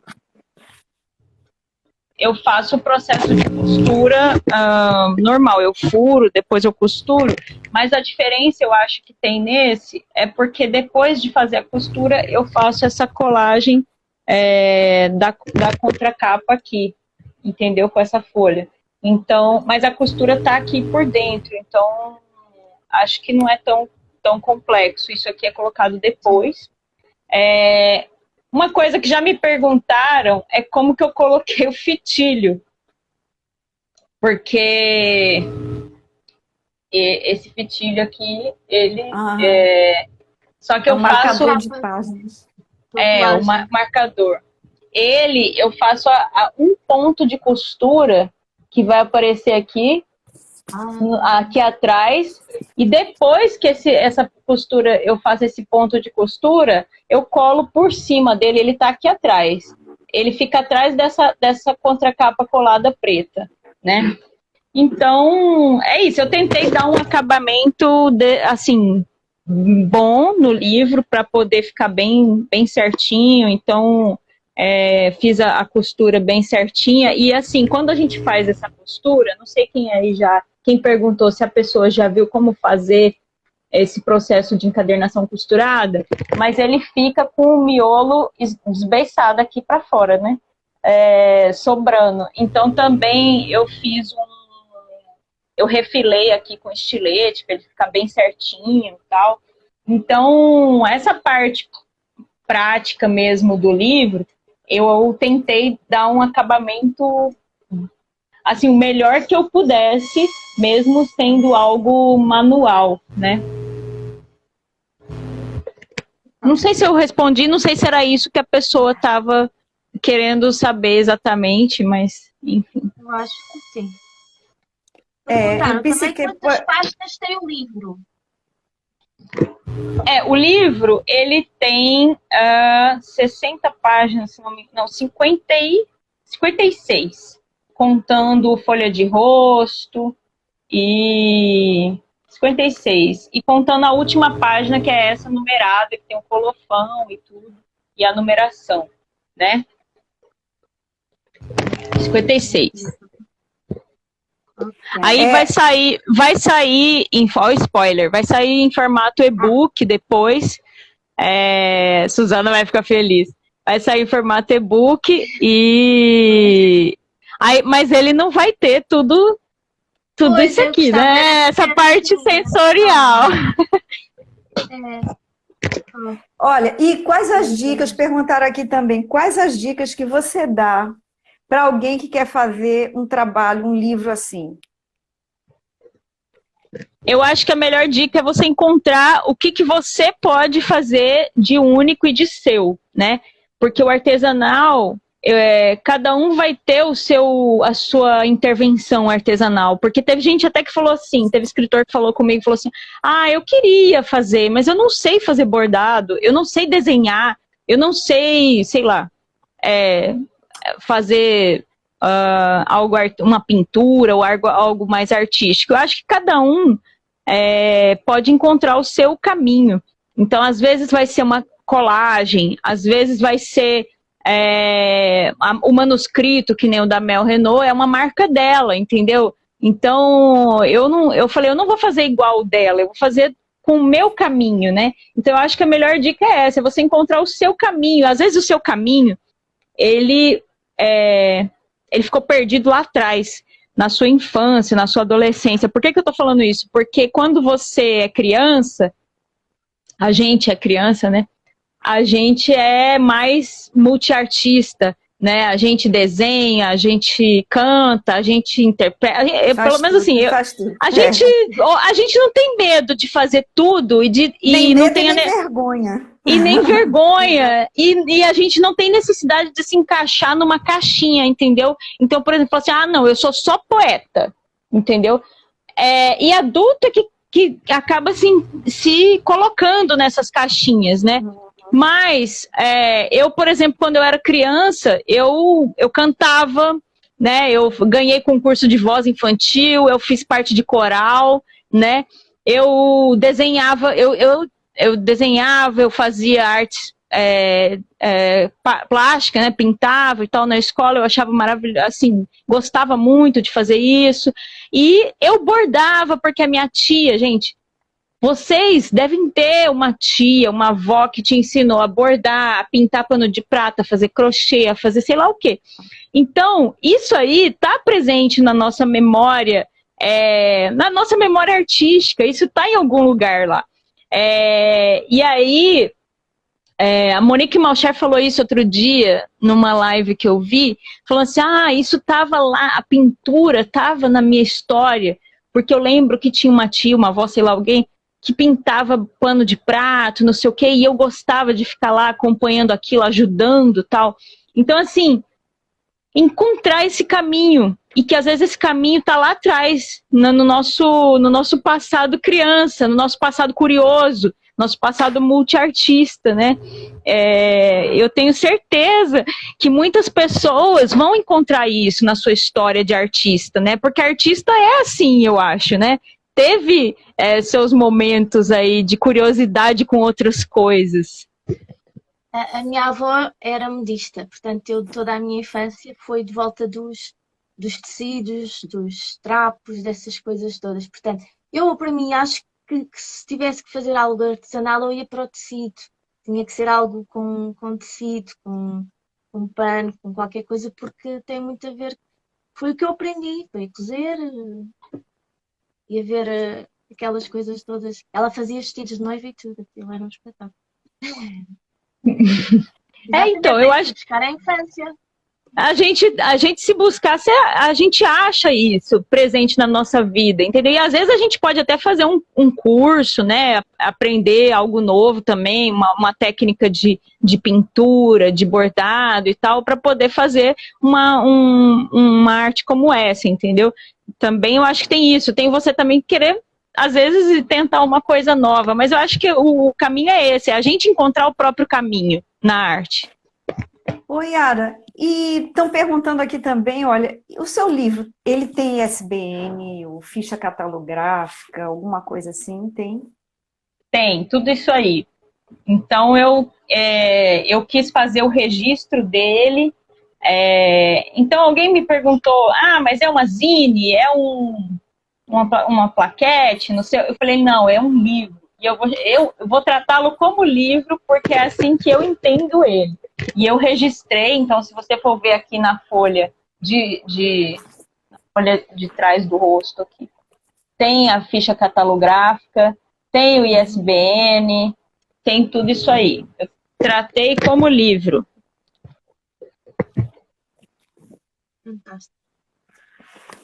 Eu faço o processo de costura normal, eu furo, depois eu costuro, mas a diferença eu acho que tem nesse é porque depois de fazer a costura eu faço essa colagem da contracapa aqui, entendeu? Com essa folha. Então, mas a costura tá aqui por dentro, então acho que não é tão complexo. Isso aqui é colocado depois. Uma coisa que já me perguntaram é como que eu coloquei o fitilho. Porque esse fitilho aqui, ele só que eu faço... marcador de páginas. O marcador. Eu faço um ponto de costura que vai aparecer aqui, aqui atrás, e depois que essa costura, eu faço esse ponto de costura, eu colo por cima dele, ele tá aqui atrás. Ele fica atrás dessa contracapa colada preta, né? Então, é isso. Eu tentei dar um acabamento, assim, bom no livro, para poder ficar bem certinho. Então, fiz a costura bem certinha. E, assim, quando a gente faz essa costura, não sei quem perguntou se a pessoa já viu como fazer esse processo de encadernacão costurada, mas ele fica com o miolo desbeiçado aqui para fora, né? Sobrando. Então, também eu eu refilei aqui com estilete, para ele ficar bem certinho e tal. Então, essa parte prática mesmo do livro, eu tentei dar um acabamento, assim, o melhor que eu pudesse, mesmo sendo algo manual, né? Não sei se eu respondi, não sei se era isso que a pessoa estava querendo saber exatamente, mas, enfim. Eu acho que sim. Eu pensei também quantas páginas tem o livro? O livro, ele tem 60 páginas, não, 56, contando folha de rosto, e 56, e contando a última página, que é essa numerada, que tem o colofão e tudo, e a numeração, né? 56. Okay. Aí vai sair spoiler, vai sair em formato e-book depois. Suzana vai ficar feliz. Vai sair em formato e-book mas ele não vai ter tudo isso aqui, né? Essa parte sensorial. Olha, e quais as dicas, perguntaram aqui também, quais as dicas que você dá para alguém que quer fazer um trabalho, um livro assim? Eu acho que a melhor dica é você encontrar o que você pode fazer de único e de seu, né? Porque o artesanal, cada um vai ter a sua intervenção artesanal. Porque teve gente até que falou assim, teve escritor que falou comigo, falou assim, eu queria fazer, mas eu não sei fazer bordado, eu não sei desenhar, eu não sei, sei lá, fazer uma pintura ou algo mais artístico. Eu acho que cada um pode encontrar o seu caminho. Então, às vezes vai ser uma colagem, às vezes vai ser o manuscrito, que nem o da Mel Renault, é uma marca dela, entendeu? Então, eu falei, eu não vou fazer igual o dela, eu vou fazer com o meu caminho, né? Então, eu acho que a melhor dica é essa, é você encontrar o seu caminho. Às vezes o seu caminho, ele ficou perdido lá atrás, na sua infância, na sua adolescência. Por que eu tô falando isso? Porque quando você é criança, a gente é criança, né? A gente é mais multiartista, né? A gente desenha, a gente canta, a gente interpreta. Pelo menos assim, a gente não tem medo de fazer tudo nem não tem nem vergonha. E nem vergonha. E a gente não tem necessidade de se encaixar numa caixinha, entendeu? Então, por exemplo, assim, não, eu sou só poeta, entendeu? E adulto é que acaba assim, se colocando nessas caixinhas, né? Mas eu, por exemplo, quando eu era criança, eu cantava, né? Eu ganhei concurso de voz infantil, eu fiz parte de coral, né? Eu desenhava, eu fazia artes plástica, né? Pintava e tal na escola, eu achava maravilhoso, assim, gostava muito de fazer isso. E eu bordava, porque a minha tia, gente, vocês devem ter uma tia, uma avó que te ensinou a bordar, a pintar pano de prata, a fazer crochê, a fazer sei lá o quê. Então, isso aí está presente na nossa memória, artística, isso está em algum lugar lá. E aí, a Monique Malcher falou isso outro dia, numa live que eu vi, falando assim, isso estava lá, a pintura estava na minha história, porque eu lembro que tinha uma tia, uma avó, sei lá, alguém, que pintava pano de prato, não sei o quê, e eu gostava de ficar lá acompanhando aquilo, ajudando e tal. Então, assim, encontrar esse caminho. E que às vezes esse caminho está lá atrás, no nosso passado criança, no nosso passado curioso, nosso passado multiartista, né? Eu tenho certeza que muitas pessoas vão encontrar isso na sua história de artista, né? Porque artista é assim, eu acho, né? Teve seus momentos aí de curiosidade com outras coisas. A minha avó era modista, portanto, toda a minha infância foi de volta dos tecidos, dos trapos, dessas coisas todas. Portanto, eu, para mim, acho que se tivesse que fazer algo artesanal, eu ia para o tecido. Tinha que ser algo com tecido, com pano, com qualquer coisa, porque tem muito a ver. Foi o que eu aprendi, foi a cozer e a ver aquelas coisas todas. Ela fazia vestidos de noiva e tudo, aquilo era um espetáculo. Então, eu acho buscar a infância. A gente se buscasse, a gente acha isso presente na nossa vida, entendeu? E às vezes a gente pode até fazer um curso, né? Aprender algo novo também, uma técnica de pintura, de bordado e tal, para poder fazer uma arte como essa, entendeu? Também eu acho que tem isso. Tem você também querer, às vezes, tentar uma coisa nova, mas eu acho que o caminho é esse, é a gente encontrar o próprio caminho na arte. Oi, Yara, e estão perguntando aqui também, olha, o seu livro, ele tem ISBN, ou ficha catalográfica, alguma coisa assim, tem? Tem, tudo isso aí. Então, eu quis fazer o registro dele. Então, alguém me perguntou, mas é uma zine, é uma plaquete, não sei. Eu falei, não, é um livro. E eu vou tratá-lo como livro, porque é assim que eu entendo ele. E eu registrei, então, se você for ver aqui na folha folha de trás do rosto aqui, tem a ficha catalográfica, tem o ISBN, tem tudo isso aí. Eu tratei como livro. Fantástico.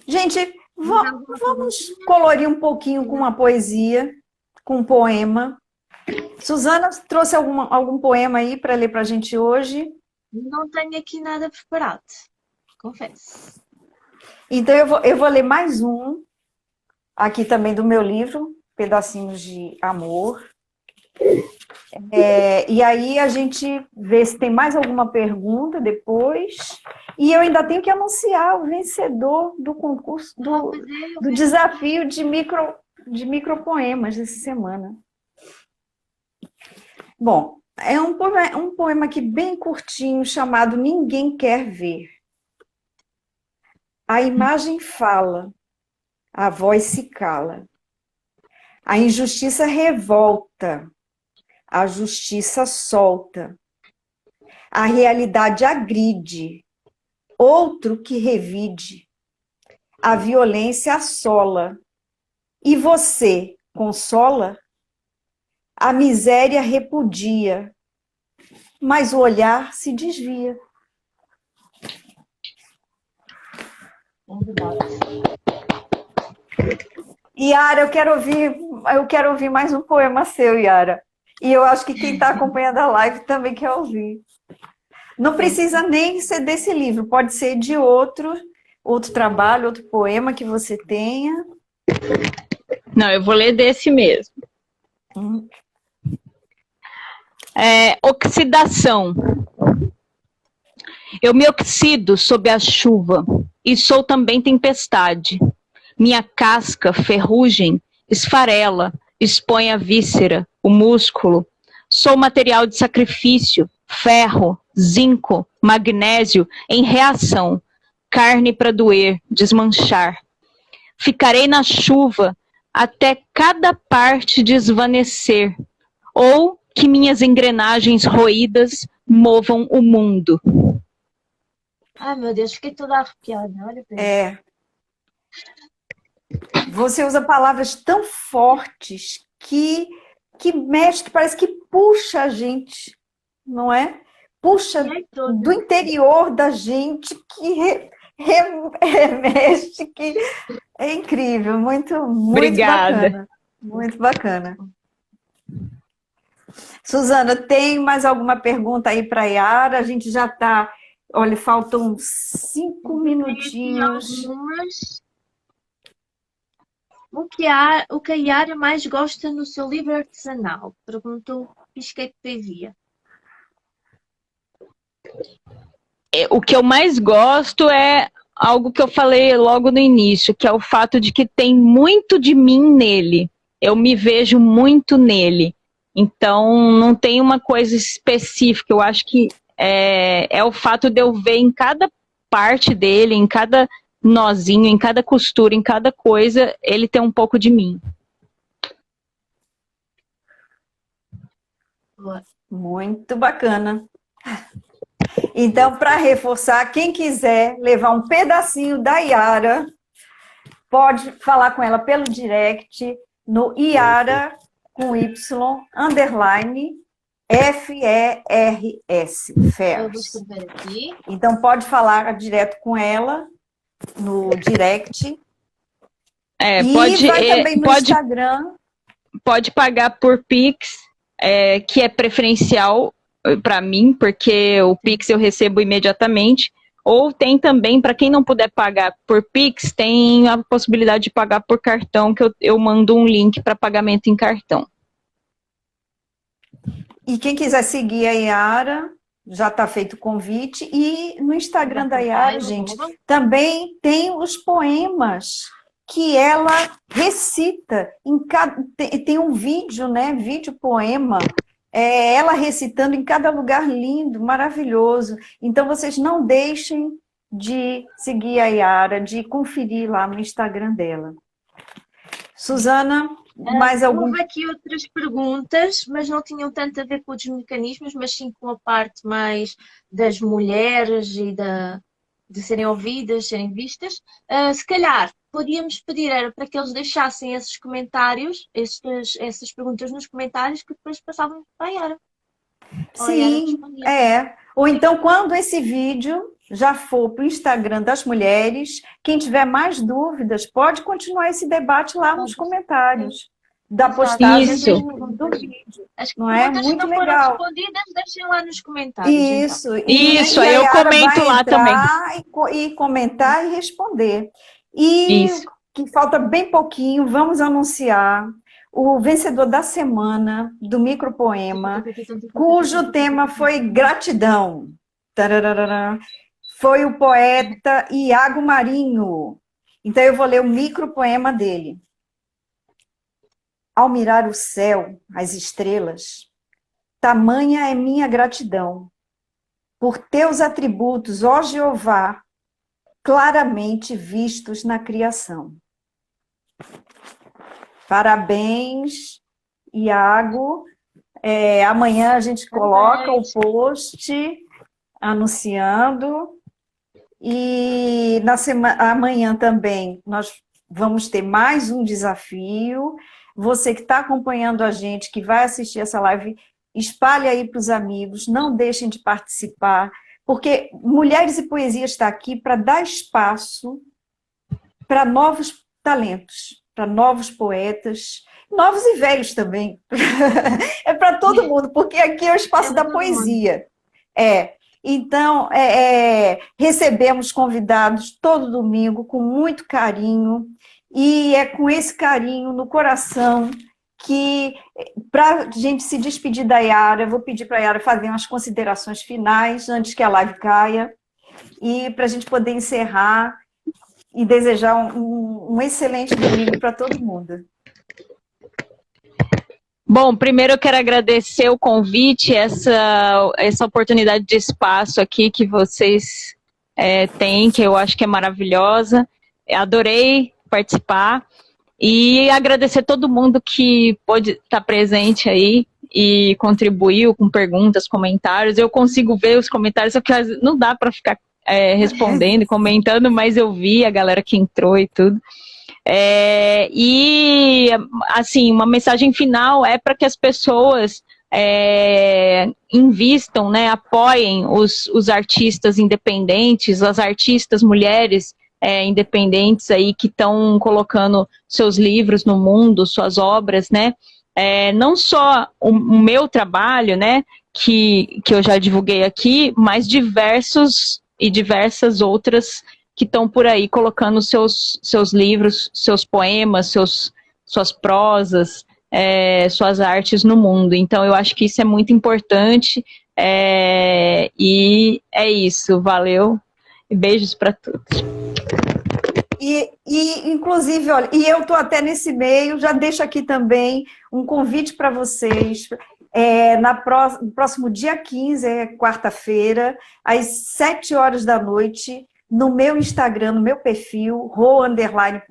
Gente, vamos colorir um pouquinho com uma poesia, com um poema. Suzana trouxe algum poema aí para ler para a gente hoje? Não tenho aqui nada preparado, confesso. Então eu vou ler mais um, aqui também do meu livro, Pedacinhos de Amor. E aí a gente vê se tem mais alguma pergunta depois. E eu ainda tenho que anunciar o vencedor do concurso, do desafio de micropoemas dessa semana. Bom, é um poema aqui bem curtinho, chamado Ninguém Quer Ver. A imagem fala, a voz se cala. A injustiça revolta, a justiça solta. A realidade agride, outro que revide. A violência assola. E você consola? A miséria repudia, mas o olhar se desvia. Yara, eu quero ouvir mais um poema seu, Yara. E eu acho que quem está acompanhando a live também quer ouvir. Não precisa nem ser desse livro, pode ser de outro trabalho, outro poema que você tenha. Não, eu vou ler desse mesmo. Oxidação. Eu me oxido sob a chuva e sou também tempestade. Minha casca, ferrugem, esfarela, expõe a víscera, o músculo. Sou material de sacrifício, ferro, zinco, magnésio em reação, carne para doer, desmanchar. Ficarei na chuva até cada parte desvanecer, ou que minhas engrenagens roídas movam o mundo. Ai, meu Deus, fiquei toda arrepiada. Olha para isso. Você usa palavras tão fortes que mexe, que parece que puxa a gente, não é? Puxa do interior da gente, que remexe, que é incrível, muito Obrigada. Bacana. Muito bacana. Suzana, tem mais alguma pergunta aí para a Yara? A gente já está Olha, faltam 5 minutinhos. Algumas. O que a Yara mais gosta no seu livro artesanal? Perguntou Pisquete Poesia. O que eu mais gosto é algo que eu falei logo no início, que é o fato de que tem muito de mim nele. Eu me vejo muito nele. Então, não tem uma coisa específica. Eu acho que é o fato de eu ver em cada parte dele, em cada nozinho, em cada costura, em cada coisa, ele tem um pouco de mim. Muito bacana. Então, para reforçar, quem quiser levar um pedacinho da Yara, pode falar com ela pelo direct no Yara com Y underline FERS. Eu vou FERS. escrever aqui. Então, pode falar direto com ela no direct. E Pode, vai também no Instagram. Pode pagar por Pix, que é preferencial para mim, porque o Pix eu recebo imediatamente. Ou tem também, para quem não puder pagar por Pix, tem a possibilidade de pagar por cartão, que eu mando um link para pagamento em cartão. E quem quiser seguir a Yara, já está feito o convite. E no Instagram da Yara, gente, também tem os poemas que ela recita. Tem um vídeo, né? Vídeo poema. Ela recitando em cada lugar lindo, maravilhoso. Então, vocês não deixem de seguir a Yara, de conferir lá no Instagram dela. Suzana, mais algum? Houve aqui outras perguntas, mas não tinham tanto a ver com os mecanismos, mas sim com a parte mais das mulheres e de serem ouvidas, serem vistas. Se calhar, podíamos pedir para que eles deixassem esses comentários, essas perguntas nos comentários, que depois passávamos para a Yara. Sim, Ou então, quando esse vídeo já for para o Instagram das mulheres, quem tiver mais dúvidas, pode continuar esse debate lá nos comentários da postagem do vídeo. As não é? perguntas Muito que não foram legal. respondidas, deixem lá nos comentários. Isso, então. Isso, aí aí eu a Yara comento vai lá entrar e comentar e responder. E Isso. que falta bem pouquinho, vamos anunciar o vencedor da semana do micropoema, cujo tema foi gratidão. Tararara. Foi o poeta Iago Marinho. Então eu vou ler o micropoema dele. Ao mirar o céu, as estrelas, tamanha é minha gratidão por teus atributos, ó Jeová, claramente vistos na criação. Parabéns, Iago. Amanhã a gente coloca o post anunciando. E amanhã também nós vamos ter mais um desafio. Você que está acompanhando a gente, que vai assistir essa live, espalhe aí para os amigos, não deixem de participar, porque Mulheres e Poesia está aqui para dar espaço para novos talentos, para novos poetas, novos e velhos também. É para todo mundo, porque aqui é o espaço da poesia. Então, recebemos convidados todo domingo com muito carinho, e é com esse carinho no coração que, para a gente se despedir da Yara, eu vou pedir para a Yara fazer umas considerações finais antes que a live caia, e para a gente poder encerrar e desejar um excelente domingo para todo mundo. Bom, primeiro eu quero agradecer o convite, essa oportunidade de espaço aqui que vocês têm, que eu acho que é maravilhosa. Adorei participar e agradecer todo mundo que pôde estar presente aí e contribuiu com perguntas, comentários. Eu consigo ver os comentários, só que não dá para ficar respondendo e comentando, mas eu vi a galera que entrou e tudo. E, assim, uma mensagem final é para que as pessoas invistam, né, apoiem os artistas independentes, as artistas mulheres independentes aí que estão colocando seus livros no mundo, suas obras, né? Não só o meu trabalho, né, que eu já divulguei aqui, mas diversos e diversas outras que estão por aí colocando seus livros, seus poemas, suas prosas, suas artes no mundo. Então, eu acho que isso é muito importante. E é isso. Valeu. E beijos para todos. Inclusive, olha, e eu estou até nesse meio, já deixo aqui também um convite para vocês. No próximo dia 15, quarta-feira, às 7 horas da noite, no meu Instagram, no meu perfil, ro_martins,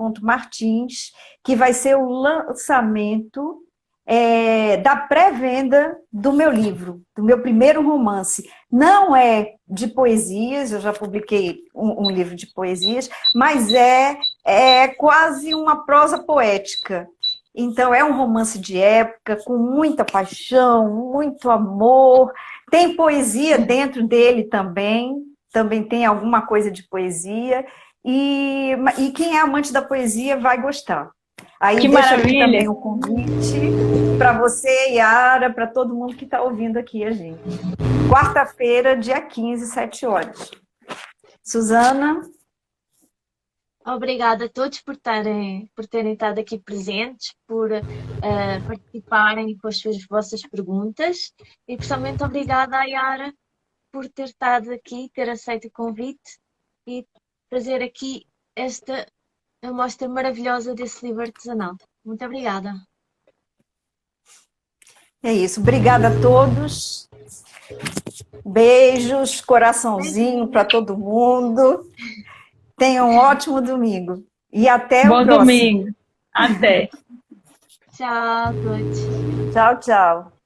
que vai ser o lançamento da pré-venda do meu livro, do meu primeiro romance. Não é de poesias, eu já publiquei um livro de poesias, mas é quase uma prosa poética. Então, é um romance de época, com muita paixão, muito amor. Tem poesia dentro dele também tem alguma coisa de poesia. E quem é amante da poesia vai gostar. Aí que deixo maravilha. aqui também o convite para você, Yara, para todo mundo que está ouvindo aqui a gente. Quarta-feira, dia 15, 7 horas. Suzana? Obrigada a todos por terem estado aqui presentes, por participarem com as vossas perguntas, e principalmente obrigada à Yara por ter estado aqui, ter aceito o convite e trazer aqui esta amostra maravilhosa desse livro artesanal. Muito obrigada. É isso. Obrigada a todos. Beijos, coraçãozinho para todo mundo. Tenham um ótimo domingo. E até o próximo. Bom domingo. Até. Tchau a todos. Tchau, tchau.